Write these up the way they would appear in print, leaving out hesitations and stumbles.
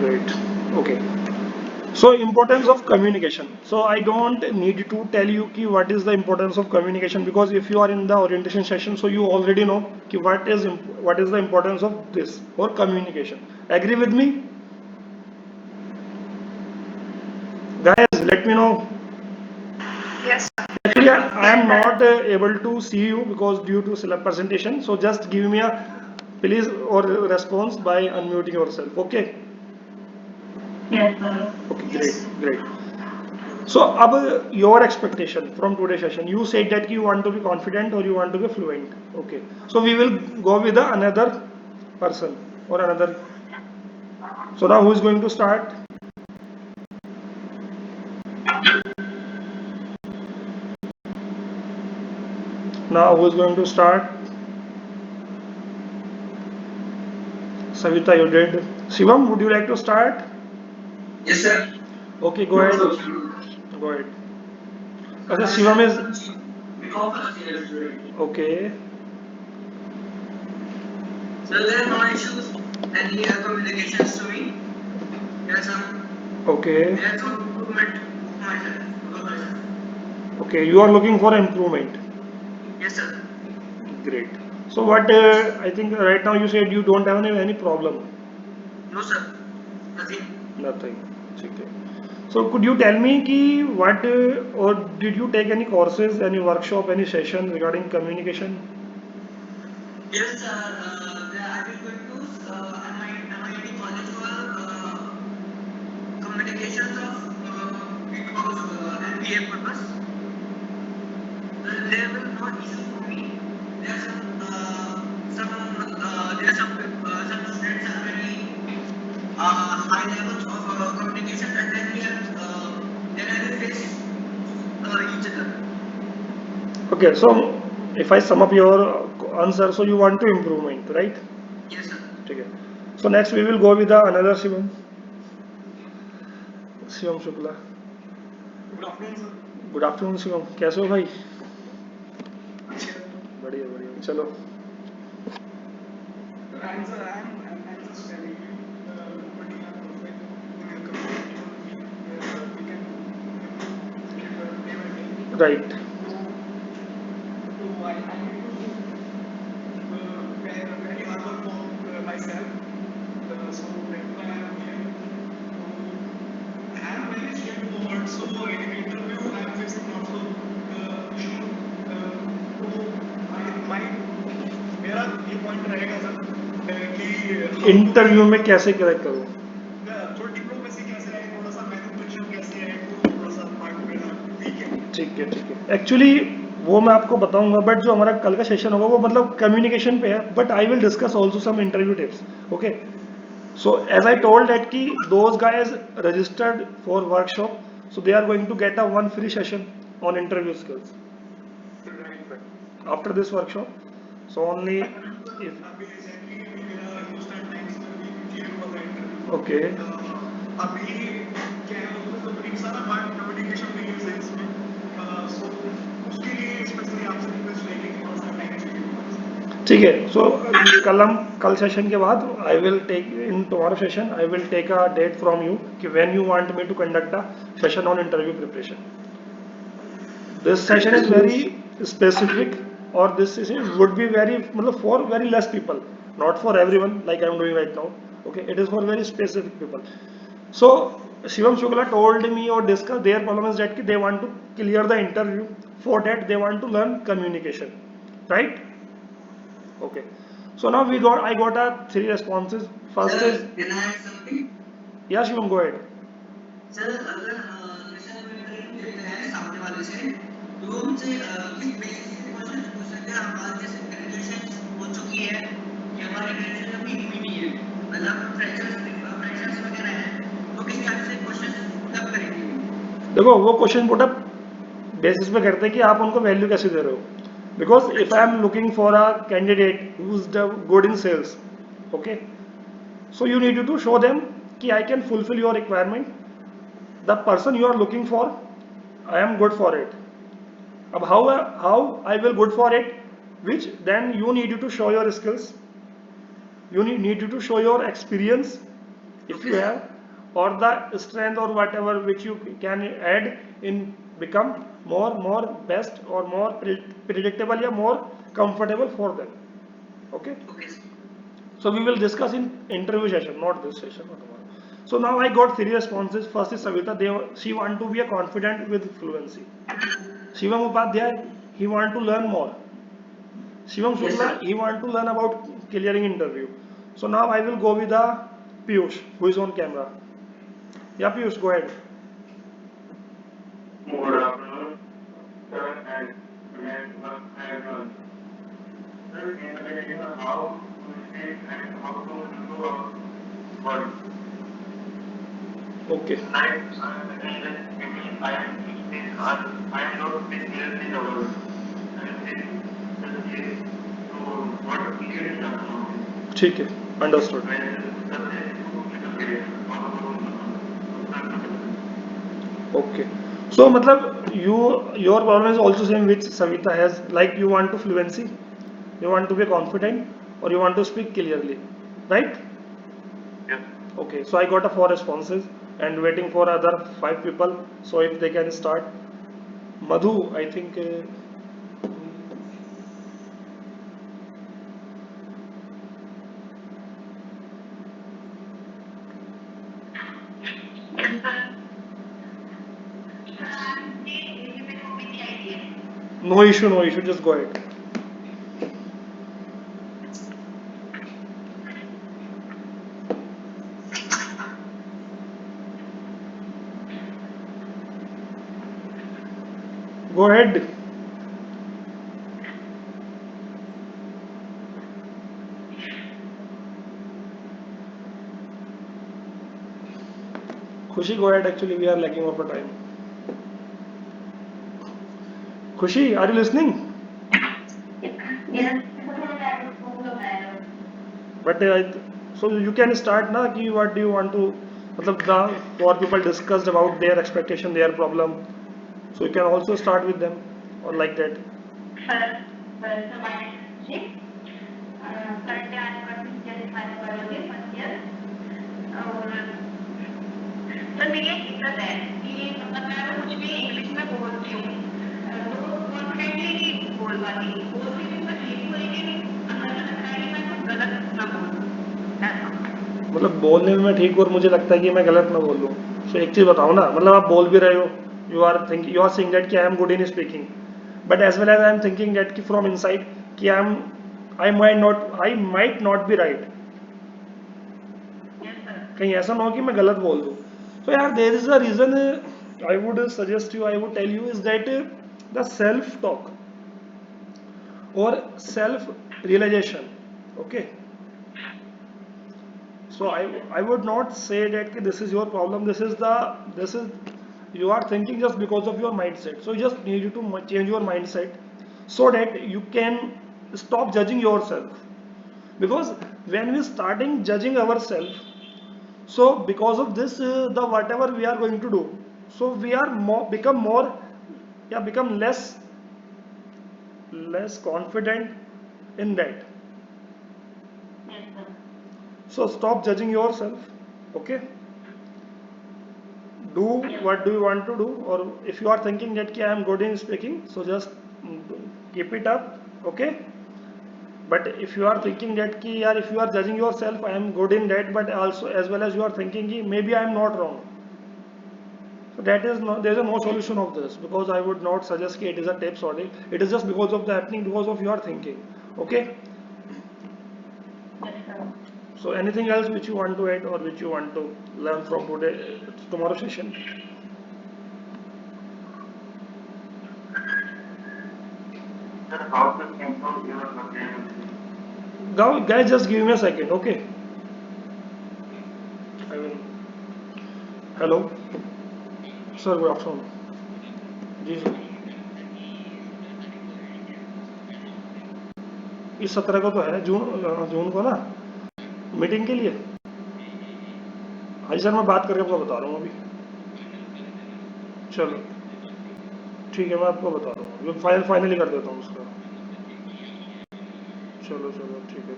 Great. Okay. So importance of communication. So I don't need to tell you ki what is the importance of communication, because if you are in the orientation session, so you already know ki what is the importance of this or communication. Agree with me, guys? Let me know. Yes, sir. Actually, I am not able to see you because due to syllabus presentation. So just give me a please or response by unmuting yourself. Okay. Yes, sir. Okay. Great. Great. So, your expectation from today's session, you said that you want to be confident or you want to be fluent. Okay. So, we will go with another person or another. So, now who is going to start? Now, who is going to start? Savita, you did. Shivam, would you like to start? Yes, sir. Okay, go ahead. Go ahead. Okay, Shivam is. Become first year student. Okay. So there are no issues. Any communications to me. Yes, sir. Okay. There's some improvement of myself. Of myself. Okay, you are looking for improvement. Yes, sir. Great. So, what I think right now you said you don't have any problem. No, sir. Nothing. Nothing. Okay. So could you tell me ki what or did you take any courses, any workshop, any session regarding communication? Yes, sir. I will go to MIT College for communications of because MBA purpose. There will not issue for me. There are some students are very high levels of communication, and then I will face each other. Okay, so if I sum up your answer, so you want to improvement, right? Yes, sir. Okay. So next we will go with the another Shivam. Shivam Shukla. Good afternoon, sir. Good afternoon Shivam, कैसे हो भाई? Sir, बढ़िया बढ़िया, चलो. I'm just telling you, nobody are perfect in your community. We can improve day by day. Right. I need to very hard work for myself. So that's why I'm here. I'm very straightforward. So in interview, I'm facing lots of issues. तो मेरा ये point रहेगा sir कि interview में कैसे crack करूँ? थोड़ा diplomacy कैसे है, थोड़ा सा मैन्युपुलेशन कैसे है, वो थोड़ा सा पार्ट मेरा वीक है. ठीक है ठीक है. एक्चुअली वो मैं आपको बताऊंगा, बट जो हमारा कल का सेशन होगा वो मतलब कम्युनिकेशन पे है, but I will discuss also some interview tips. Okay. So as I told that ki those guys registered for workshop, so they are going to get a one free session on interview skills after this workshop. So only if अभी recently मेरा Hindustan times में भी clear हुआ था interview. okay. अभी क्या है उसमें तो एक सारा पार्ट कम्युनिकेशन में यूज है इसमें. सो उसके लिए स्पेशली आपसे रिक्वेस्ट रहेगी कि थोड़ा सा टाइम चाहिए होगा. ठीक है. सो कल सेशन के बाद I will take in tomorrow session I will take a date from you कि when you want me to conduct a session on interview preparation. This session is very specific, or this session would be very मतलब for very less people, not for everyone like I am doing right now. Okay, it is for very specific people. So Shivam Shukla told me or discussed their problem is that they want to clear the interview. For that they want to learn communication, right? Okay. So now I got a three responses. First Sir, is can I add something? yeah Shivam, go ahead. Sir अगर जैसे हम interview देते हैं सामने वाले से तो वो हमसे किस बेसिस पे क्वेश्चन पूछ सकते हैं. हमारी जैसे ग्रेजुएशन हो चुकी है कि हमारी ग्रेजुएशन अभी हुई नहीं है, मतलब फ्रेशर्स वगैरह हैं, तो किस टाइप से क्वेश्चन तब करेंगे. देखो वो क्वेश्चन पुटअप बेसिस पे करते हैं कि आप उनको वैल्यू कैसे दे रहे हो. Because if I am looking for a candidate who is good in sales, okay, so you need to show them कि I can fulfill your requirement. The person you are looking for, I am good for it. अब how I will good for it, which then you need to show your skills, you need to show your experience if you have, or the strength or whatever which you can add in become more best or more predictable or more comfortable for them. Okay. Okay, sir. So we will discuss in interview session, not this session or tomorrow. So now I got three responses. First is Savita. She want to be a confident with fluency. Shivam Upadhyay, he want to learn more. Shivam Yes, Shukla, sir. he want to learn about clearing interview. So now I will go with the Piyush, who is on camera. Yeah, Piyush, go ahead. Good afternoon, sir, and everyone. Sir, in how to speak and how to do a word. Okay. Like, I am not speaking clearly the word. I am saying to what clearly the word. ठीक है, understood. When something to clear, how to Okay. So मतलब your problem is also same which Savita has. Like you want to fluency, you want to be confident, or you want to speak clearly, right? yes. Okay. So I got a four responses and waiting for other five people. So if they can start. Madhu, I think. No issue, no issue. Just go ahead. Go ahead. Khushi, go ahead. Actually, we are lacking of a time. Khushi, are you listening? Yes. But so you can start na कि what do you want to मतलब the four people discussed about their expectation, their problem. So you can also start with them or like that. First, my name currently I am working here in biology first year. और sir मेरी एक दिक्कत है कि मतलब मैं अगर कुछ भी इंग्लिश में बोलती हूँ तो कॉन्फिडेंटली नहीं बोल पाती बोलती हूँ मैं ठीक हूँ लेकिन अंदर से लगता है कि मैं कुछ गलत ना बोलूँ ऐसा मतलब बोलने में मैं ठीक हूँ और मुझे लगता है कि मैं गलत ना बोलूँ. So एक चीज बताओ ना मतलब आप बोल भी रहे हो. You are saying that कि I am good in speaking, but as well as I am thinking that कि from inside कि I might not be right. Yes sir कहीं ऐसा ना हो कि मैं गलत बोल दूं. तो यार there is a reason I would suggest you I would tell you is that the self talk or self realization. Okay. So I would not say that this is your problem. This is you are thinking just because of your mindset. So you just need to change your mindset so that you can stop judging yourself. Because when we starting judging ourselves, so because of this the whatever we are going to do, so we are become less confident in that. Yes sir So stop judging yourself. Okay. Do what do you want to do, or if you are thinking that I am good in speaking, so just keep it up. Okay. But if you are thinking that if you are judging yourself, I am good in that, but also as well as you are thinking maybe I am not wrong. So that is no, there is no solution of this, because I would not suggest it is a tape sorting. It is just because of the happening, because of your thinking. Okay. Yes sir So anything else which you want to add or which you want to learn from tomorrow session? Sir, how to improve your vocabulary? Guys, just give me a second, okay? I will. Hello, sir. Good afternoon. Ji sir. इस 17 को तो है जून को ना meeting के लिए. हाँ जी sir, मैं बात करके आपको बता रहा हूँ अभी. चलो ठीक है, मैं आपको बता रहा हूँ. फाइनली कर देता हूँ उसका. चलो चलो ठीक है,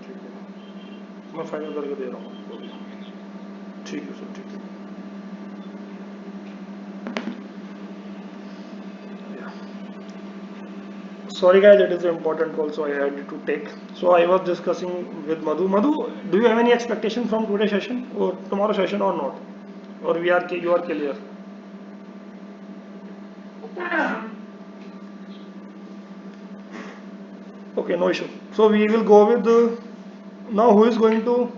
मैं फाइनल करके दे रहा हूँ आपको अभी. ठीक है सर, ठीक है. Sorry guys, it is an important call, so I had to take. So I was discussing with Madhu. Madhu, do you have any expectation from today's session or tomorrow session or not? Or you are clear? Okay, no issue. So we will go with the, now who is going to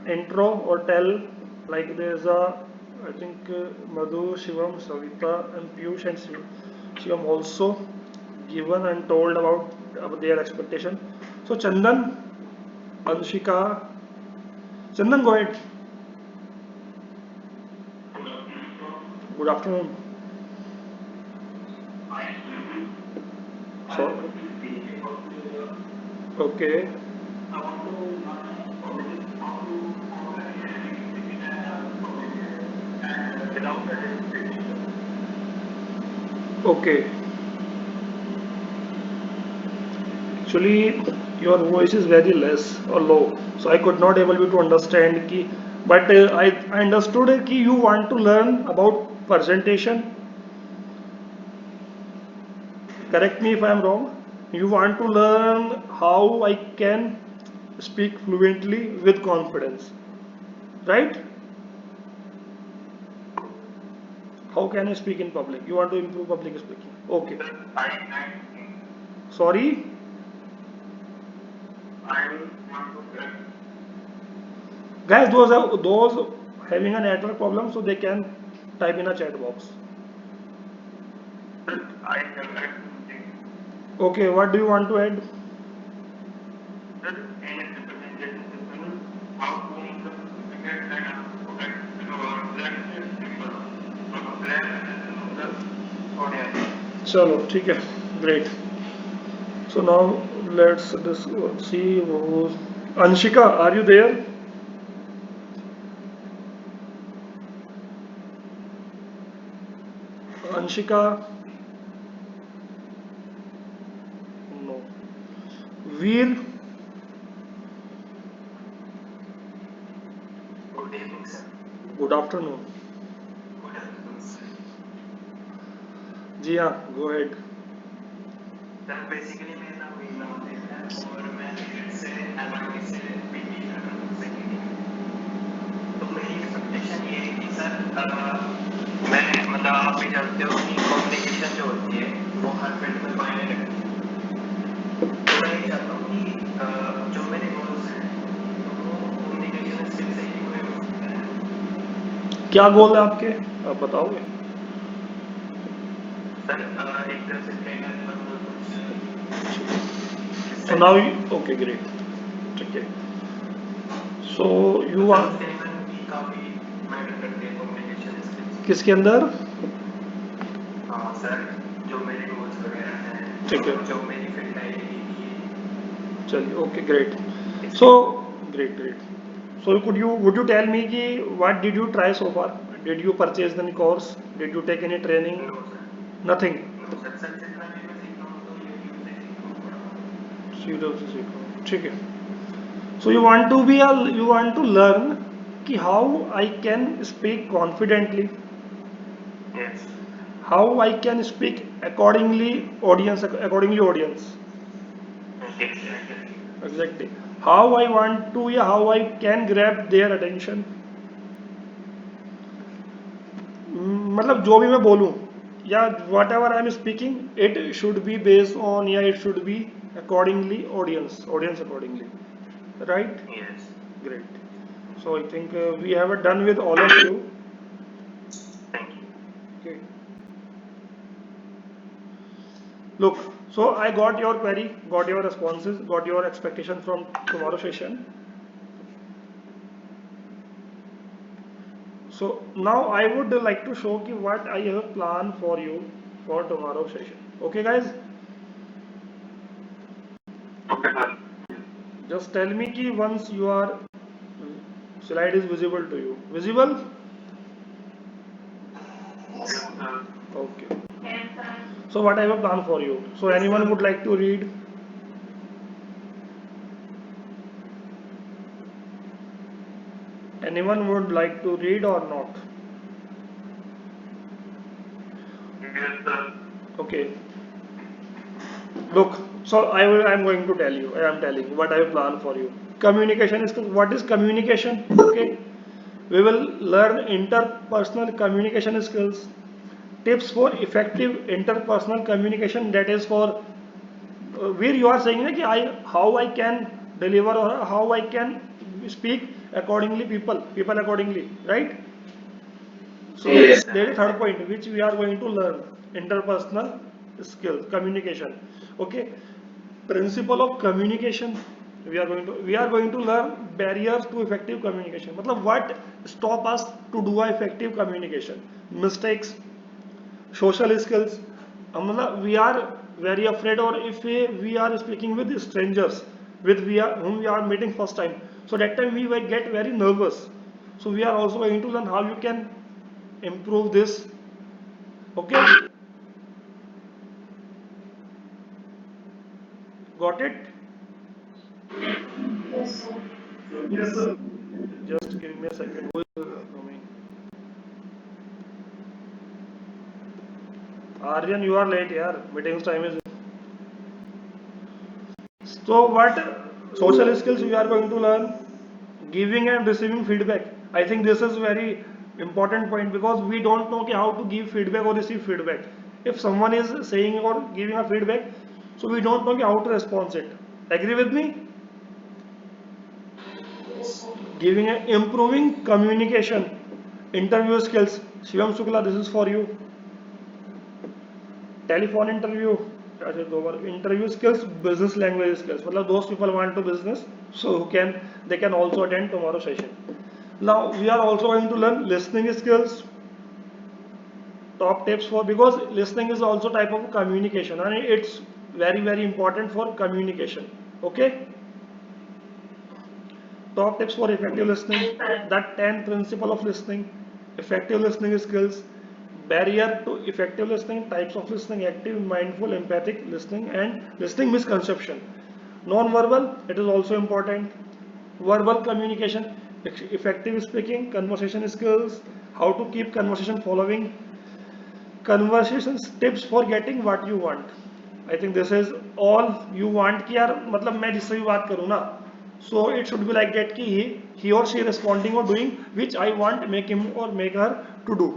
intro or tell, like there's a, I think Madhu, Shivam, Savita and Piyush and Shivam also given and told about their expectation. So Chandan, Anshika, Chandan, go ahead. Good afternoon. So, okay, okay. Actually, your voice is very less or low, so I could not able to understand ki. But I understood ki you want to learn about presentation. Correct me if I am wrong. You want to learn how I can speak fluently with confidence, right? How can I speak in public? You want to improve public speaking. Okay. Sorry. Guys, those having a network problem, so they can type in a chat box. Okay, what do you want to add? चलो ठीक है, great. So now let's see who's Anshika. Are you there? Anshika, no. Veer, good afternoon. जी हाँ, go ahead. आप भी जानते हो कि communication जो होती है वो हर फील्ड में मायने रखती है। तो मैं ये चाहता हूँ कि जो मेरे गोल्स हैं तो वो कम्युनिकेशन स्किल से ही पूरे हो सकते हैं। क्या गोल है आपके? आप बताओगे? सर एक तरह से trainer So now you, okay, great. ठीक है. So you are काफी मैटर करते हैं कम्युनिकेशन स्किल्स। किसके अंदर? हाँ सर, जो मेरे गोल्स वगैरह हैं, ठीक है. जो मेरी फील्ड है चलिए, okay, great. So great. So would you tell me कि what did you try so far? Did you purchase any course? Did you take any training? No sir, Nothing. No sir, sir जितना भी मैं सीख रहा हूँ तो YouTube से सीख रहा हूँ थोड़ा। सीधे से सीखो. ठीक है. So you want to learn कि how I can speak confidently, Yes, how I can speak accordingly audience. exactly. Exactly. How I want to, या how I can grab their attention. मतलब जो भी मैं बोलूँ या whatever I am speaking, it should be based on, या it should be accordingly audience accordingly, right? Yes, Great. So I think we have done with all of you. thank you. Okay. Look, so I got your query, got your responses, got your expectation from tomorrow session. So now I would like to show you what I have planned for you for tomorrow session. Okay, guys? Okay, sir. Just tell me कि once your slide is visible to you. Visible? Yes, sir. Okay. Yes, sir. So what I have planned for you? So anyone would like to read? Anyone would like to read or not? Yes, sir. Okay. Look, so I'm going to tell you. I am telling what I plan for you. Communication is what is communication? Okay, we will learn interpersonal communication skills, tips for effective interpersonal communication. That is for where you are saying that how I can deliver or how I can speak accordingly people accordingly, right? So Yes, sir. there is third point which we are going to learn interpersonal skills communication. Okay, principle of communication we are going to learn barriers to effective communication. मतलब what stop us to do a effective communication, mistakes, social skills. मतलब we are very afraid or if we are speaking with strangers whom we are meeting first time, so that time we will get very nervous. So we are also going to learn how you can improve this. Okay, got it? Just give me a second. Who is coming? Aryan, you are late, yaar. Meeting's time is. So what social skills we are going to learn? Giving and receiving feedback. I think this is very important point because we don't know how to give feedback or receive feedback. If someone is saying or giving a feedback, so we don't know how to respond it. Agree with me? Giving a improving communication, interview skills. Shivam Shukla, this is for you. Telephone interview, अच्छा दो बार interview skills, business language skills, मतलब दोस्त people want to business so can they can also attend tomorrow session. Now we are also going to learn listening skills, top tips for because listening is also type of communication and it's very important for communication. Okay, top tips for effective listening, that 10 principle of listening, effective listening skills, barrier to effective listening, types of listening, active, mindful, empathic listening, and listening misconception. Non-verbal, it is also important. Verbal communication, effective speaking, conversation skills, how to keep conversation following, conversations tips for getting what you want. I think this is all you want कि यार मतलब मैं जिससे भी बात करूँ ना, so it should be like that कि he or she responding or doing which I want make him or make her to do.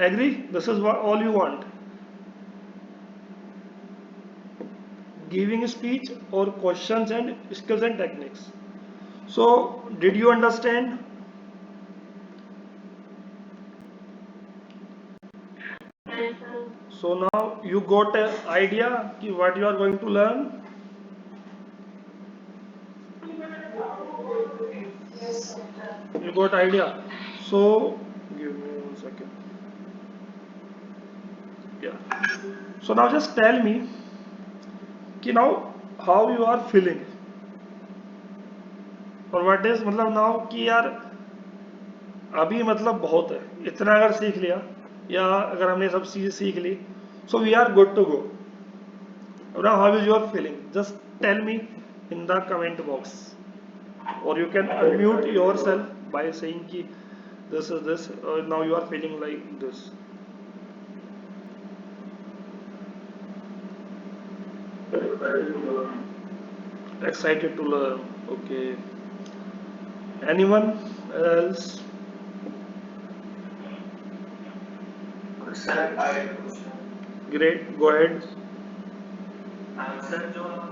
Agree? This is what all you want. Giving speech or questions and skills and techniques. So did you understand? So now you got an idea कि what you are going to learn. You got idea. So give me 1 second. Yeah. So now just tell me कि now how you are feeling और what is मतलब now कि यार अभी मतलब बहुत है, इतना अगर सीख लिया या अगर हमने सब चीज़ सीख ली, so we are good to go. Now how is your feeling? Just tell me in the comment box, or you can unmute yourself by saying कि this is this, now you are feeling like this. Excited to learn. Okay. Anyone else? Sir I have question. Great. Go ahead. Sir जो आप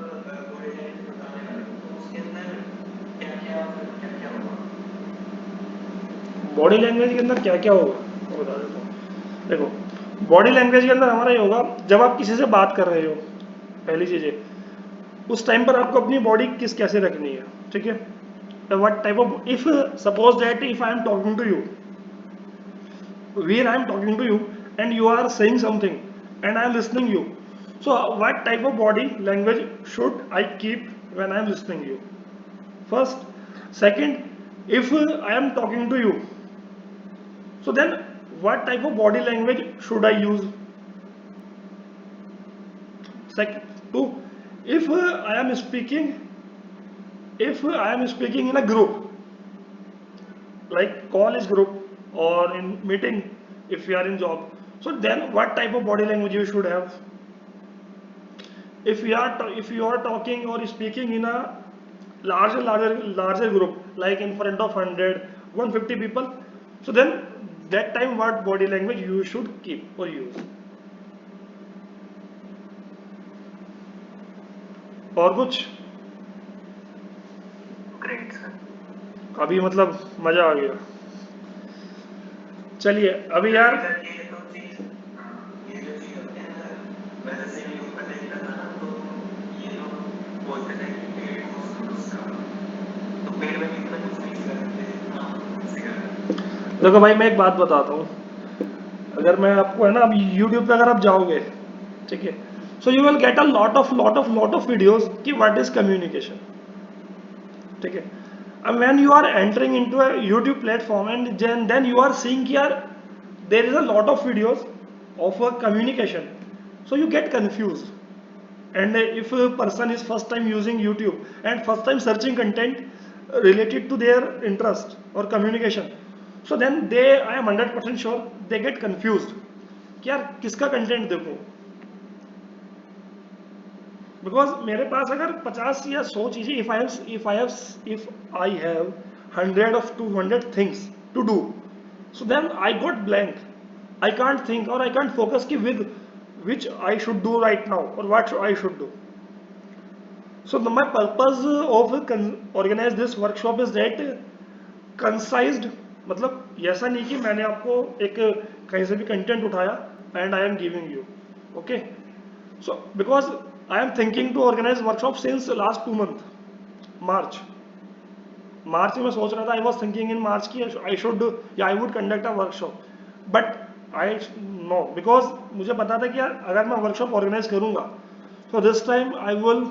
body language बताने वाले हो तो उसके अंदर क्या क्या होगा? बॉडी लैंग्वेज के अंदर क्या क्या होगा मैं बता देता हूँ. देखो बॉडी लैंग्वेज के अंदर हमारा ये होगा जब आप किसी से बात कर रहे हो, पहली चीज़ है उस टाइम पर आपको अपनी बॉडी कैसे रखनी है. ठीक है. What type of, if suppose that if I am talking to you, where I am talking to you and you are saying something and I am listening you, so what type of body language should I keep when I am listening you? First. Second, if I am talking to you, so then what type of body language should I use? Second. Two, if I am speaking, in a group, like college group or in meeting, if we are in job, so then what type of body language you should have? if you are talking or speaking in a larger group, like in front of 100 150 people, so then that time what body language you should keep or use. और कुछ great sir. अभी मतलब मजा आ गया। चलिए अभी यार ये तो चीज, ये जो चीज होती है ना, मैं जैसे यूट्यूब पर देखता था ना, तो ये लोग बोलते थे कि पेड़ को समझ का, तो पेड़ में भी इतना कुछ नहीं करते जितना सिगरेट। देखो भाई मैं एक बात बताता हूँ, अगर मैं आपको है ना अभी यूट्यूब पे अगर आप जाओगे, ठीक है, so you will get a lot of videos कि व्हाट इज कम्युनिकेशन, ठीक है। And when you are entering into a YouTube platform and then you are seeing here there is a lot of videos of a communication, so you get confused. And if a person is first time using YouTube and first time searching content related to their interest or communication, so then I am 100% sure they get confused कि यार किसका content देखूं, because मेरे पास अगर 50 या 100 चीजें if I have 100 of 200 things to do, so then I got blank, I can't think or I can't focus ki with which I should do right now or what I should do. So my purpose of organize this workshop is that concised, मतलब ऐसा नहीं कि मैंने आपको एक कहीं से भी कंटेंट उठाया and I am giving you, okay. So because I am thinking to organize workshop since last 2 month, March में मैं सोच रहा था, आई वॉज थिंकिंग इन मार्च की आई शुड या I would conduct a workshop, but I know because मुझे पता था कि यार अगर मैं वर्कशॉप ऑर्गेनाइज करूंगा so this time I will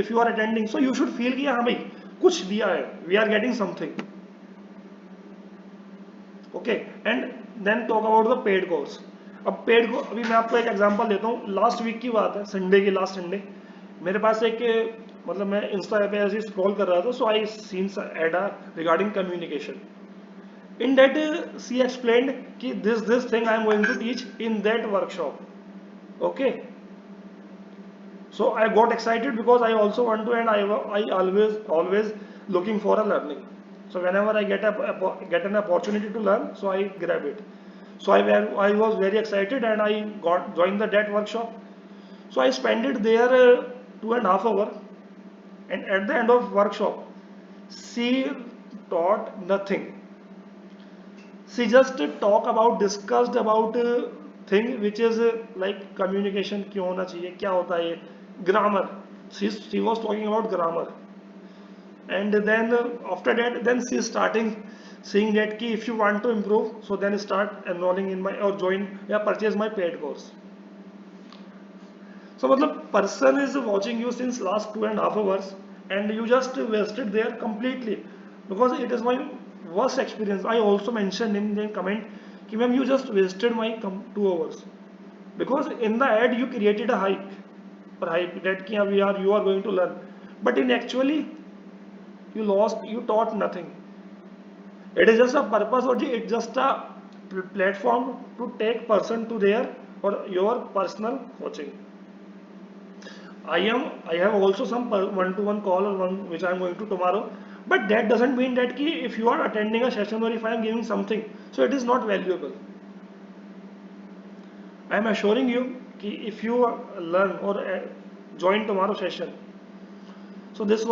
if you are attending so you should feel कि हाँ भाई कुछ दिया है, we are getting something, okay. And then talk about the paid course. अब पेड को अभी मैं आपको एक एग्जांपल देता हूँ, लास्ट वीक की बात है, संडे की, लास्ट संडे मेरे पास एक मतलब मैं इंस्टा पे ऐसे स्क्रॉल कर रहा था, so I seen ad regarding communication. In that she explained कि this thing I am going to teach in that workshop, okay. So I got excited because I also want to, and I always looking for a learning. So whenever I get an opportunity to learn, so I grab it. So I was very excited and I joined that workshop. So I spent it there 2.5 hours, and at the end of workshop, she taught nothing. She just discussed about thing which is like communication क्यों होना चाहिए, क्या होता है, grammar. She was talking about grammar, and then after that then she is starting saying that ki if you want to improve, so then start enrolling in my or join या purchase my paid course. So मतलब person is watching you since last 2.5 hours and you just wasted there completely, because it is my worst experience. I also mentioned in the comment कि ma'am you just wasted my 2 hours, because in the ad you created a hype that कि you are going to learn, but in actually you taught nothing. It is just a purpose or it's just a platform to take person to their or your personal coaching. I have also some one-to-one call or one which I am going to tomorrow, but that doesn't mean that ki if you are attending a session or if I am giving something, so it is not valuable. I am assuring you कि if you learn or join tomorrow session, so this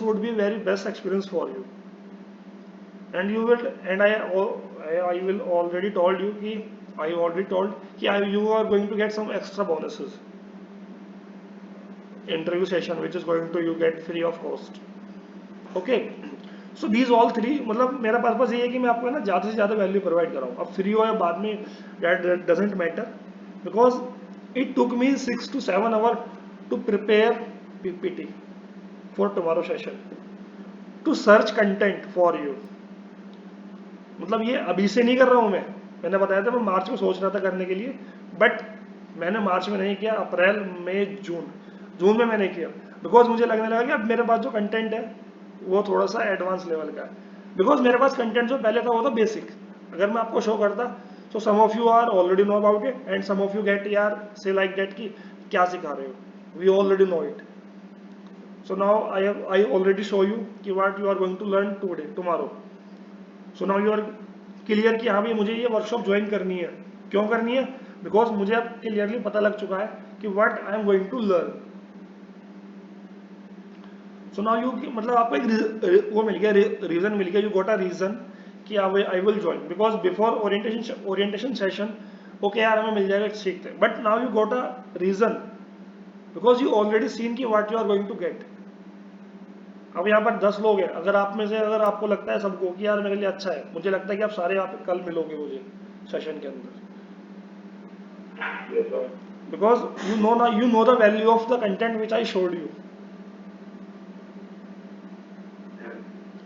would be very best experience for you, and you will, and I will already told you कि you are going to get some extra bonuses, interview session which is going to you get free of cost, okay. So these all three, मतलब मेरा purpose ये है कि मैं आपको है ना ज़्यादा से ज़्यादा वैल्यू प्रोवाइड कराऊँ, अब फ्री हो या बाद में that doesn't matter, because it took me 6 to 7 hours to prepare PPT for tomorrow session, to search content for you. मतलब ये अभी से नहीं कर रहा हूँ मैंने बताया था मैं मार्च में सोच रहा था करने के लिए, बट मैंने मार्च में नहीं किया, अप्रैल मई जून में मैंने किया, बिकॉज मुझे लगने लगा कि अब मेरे पास जो कंटेंट है वो थोड़ा सा एडवांस लेवल का है, बिकॉज मेरे पास कंटेंट जो पहले था वो था बेसिक. अगर मैं आपको शो करता, so some of you are already know about it and some of you get यार से लाइक दैट कि क्या सिखा रहे हो, We already know it. So now I already show you कि what you are going to learn today, tomorrow. So now you are clear कि हाँ भाई मुझे ये वर्कशॉप ज्वाइन करनी है. क्यों करनी है? बिकॉज मुझे अब क्लियरली पता लग चुका है कि what I am going to learn. So now you मतलब आपको एक वो मिल गया, रीजन मिल गया, यू गोट अ रीजन कि I will join. Because before orientation session okay यार हमें मिल जाएगा सीखते हैं, but now you got a reason because you already seen कि what you are going to get. अब यहाँ पर 10 लोग हैं, अगर आप में से अगर आपको लगता है सबको कि यार मेरे लिए अच्छा है, मुझे लगता है कि आप सारे यहाँ पे कल मिलोगे मुझे सेशन के अंदर. Because you know the value of the content which I showed you.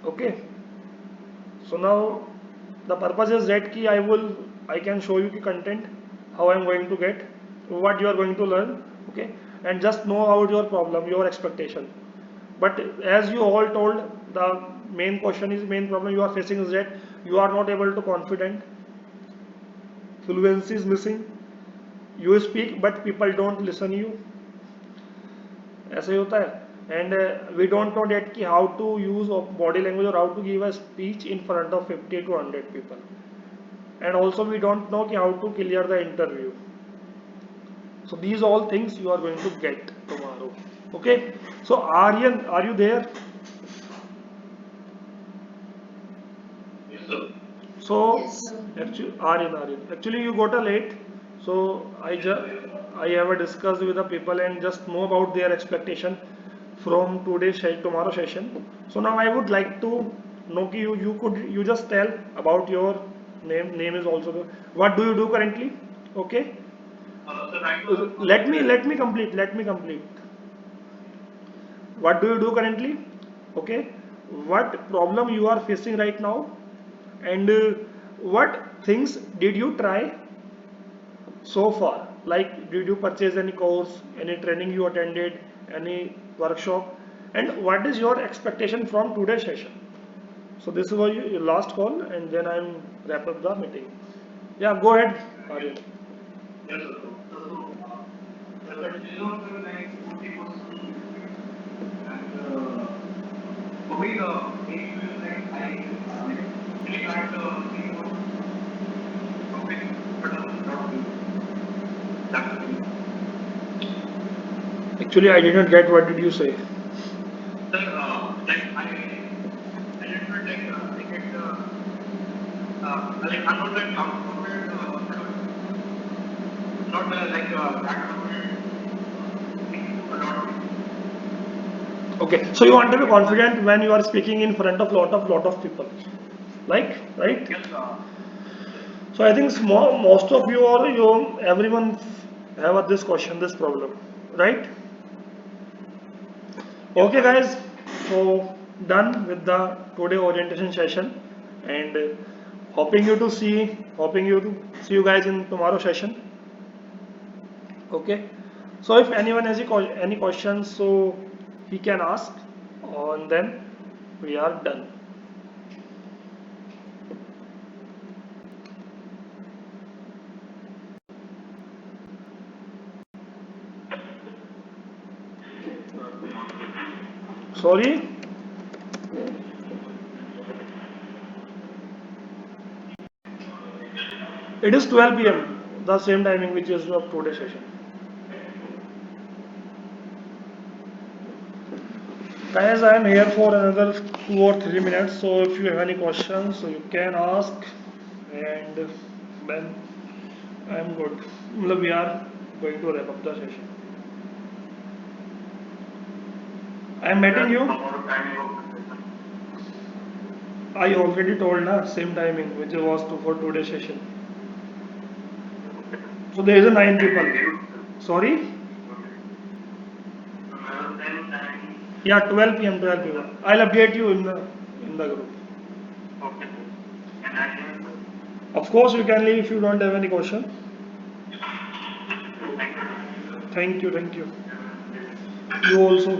Okay, so now the purpose is that ki I can show you the content, how I am going to get, what you are going to learn, okay, and just know about your problem, your expectation. But as you all told, the main problem you are facing is that you are not able to confident, fluency is missing, you speak but people don't listen you. ऐसे ही होता है. And we don't know that ki how to use body language or how to give a speech in front of 50 to 100 people. And also we don't know ki how to clear the interview. So these all things you are going to get tomorrow. Okay. So Aryan, are you there? Yes, sir. So Yes, sir. actually you got a late. So I have a discuss with the people and just know about their expectation from tomorrow session. So now I would like to know ki you just tell about your name is also there. What do you do currently? Okay. So right now, Let me complete. What do you do currently? Okay. What problem you are facing right now, and what things did you try so far? Like, did you purchase any course, any training you attended, any workshop, and what is your expectation from today's session? So this was your last call, and then I'm wrap up the meeting. Yeah, go ahead, Aryan. yes, sir. So, you know, sir, like 40%, and for me, the main issue is like I really tried the keyboard topic, but not good. That's the thing. Actually, I did not get what did you say. Sir, like I didn't feel like I get the like I'm not like confident, not like that confident a lot. Okay, so you want to be confident when you are speaking in front of lot of people, like, right? Yes, So I think most of you or you everyone have this question, this problem, right? Okay, guys. So done with the today orientation session, and hoping you to see you guys in tomorrow session. Okay. So if anyone has any questions, so he can ask, and then we are done. Sorry. It is 12 p.m. the same timing which is of today's session. Guys, I am here for another 2 or 3 minutes. So if you have any questions, so you can ask, and then I am good. मतलब we are going to wrap up the session. I am meeting you. I already told na same timing which was for today's session. So there is a 9 people. Sorry. Yeah, 12 p.m. 12 p.m. I'll update you in the group. Okay. And I Of course, you can leave if you don't have any question. thank you. Thank you. You also.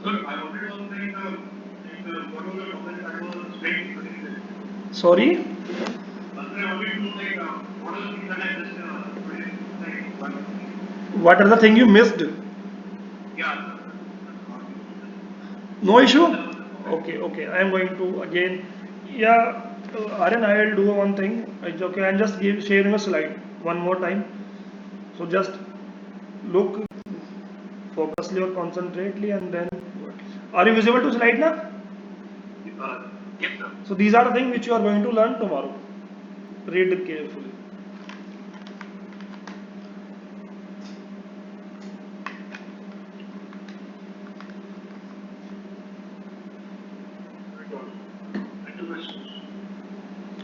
Sir, I wanted to say what was the topic I was explaining today? Sorry. Sir, I wanted to say what What are the thing you missed? No issue? Okay, okay. I am going to again. Yeah, Aryan, I will do one thing. It's okay. I'm just sharing a slide one more time. So just look, focusly or concentrately, and then. Are you visible to slide now? Yes, sir. So these are the things which you are going to learn tomorrow. Read it carefully.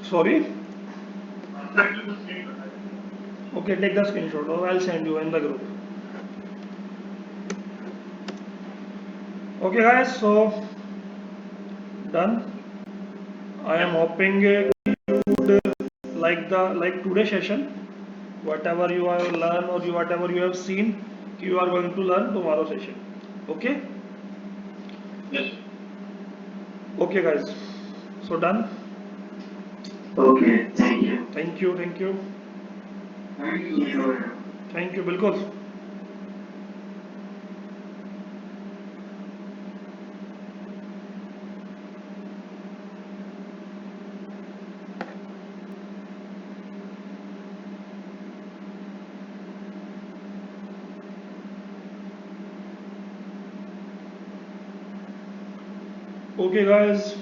Sorry? Okay, take the screenshot or I'll send you in the group. Okay guys, so done. I am hoping you would like today's session. Whatever you have learned or whatever you have seen, you are going to learn tomorrow session. Okay? Yes. Okay guys. So done. Okay, thank you. Thank you, thank you. Thank you. Thank you, बिल्कुल. Okay guys.